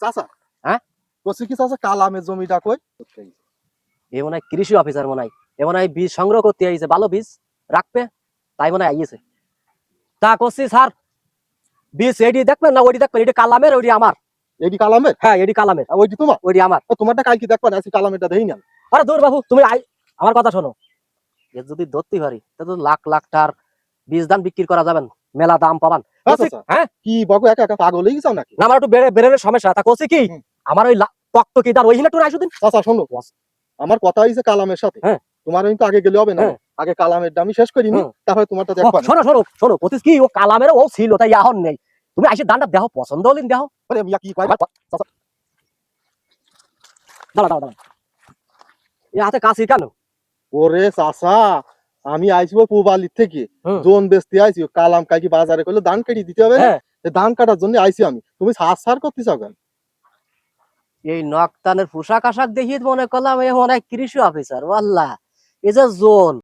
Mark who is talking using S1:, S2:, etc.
S1: চাচা
S2: হ্যাঁ
S1: কইছি কি চাচা কালামের জমিটা কই?
S2: এ মনে হয় কৃষি অফিসার মনে হয়, এ মনে হয় বীজ সংগ্রহ করতে আইছে, ভালো বীজ রাখবে তাই মনে হয় আইছে। তা করছি স্যার, বীজ এডি দেখবেন না ওইটি দেখবেন, এটি কালামের ওইটি আমার।
S1: এডি কালামের?
S2: হ্যাঁ এডি কালামের,
S1: আর ওইটি তোমার?
S2: ওইটি আমার।
S1: তোমারটা কাল কি দেখবা না, আজকে কালামেরটা দেই না।
S2: আরে দূর বাবু তুমি আমার কথা শোনো, এ যদি ধরতে পারি তাহলে তো লাখ লাখ টাকার বীজ দাম বিক্রি করা যাবেন, মেলা দাম পাবান। হ্যাঁ
S1: কি বকো, একা একা পাগল হয়ে গেছাও নাকি?
S2: না আমার একটু বেড়ে সমস্যা, তা করছি কি আমার ওই টকটকি তার ওই একটু রাইসু দিন।
S1: চাচা শোনো, আমার কথা হইছে কালামের সাথে।
S2: হ্যাঁ
S1: তোমার কিন্তু আগে গেলে হবে না, আগে কালামের দামি শেষ করি নি, তারপরে তোমারটা দেখবা।
S2: শোনো শোনো শোনো পঁচিশ কি ও কালামের ও ছিল তাই এখন নেই, তুমি আইসে দানটা দেহ পছন্দ হলিন দেহ।
S1: আরে মিয়া কি কয় চাচা?
S2: দাঁড়া দাঁড়া দাঁড়া, এ হাতে কাশি কেন?
S1: ওরে চাচা, আমি আইসবো পুবালির থেকে, জোন বেচতে আইছি। কালাম কাকি বাজারে কইলো ধান কেটে দিতে হবে না, ধান কাটার জন্য আইছি আমি। তুমি সার করতে চাও কেন?
S2: এই নকতানের পোশাক আশাক দেখিয়ে মনে করলাম এ মনে হয় কৃষি অফিসার। আল্লাহ, এ যে জোন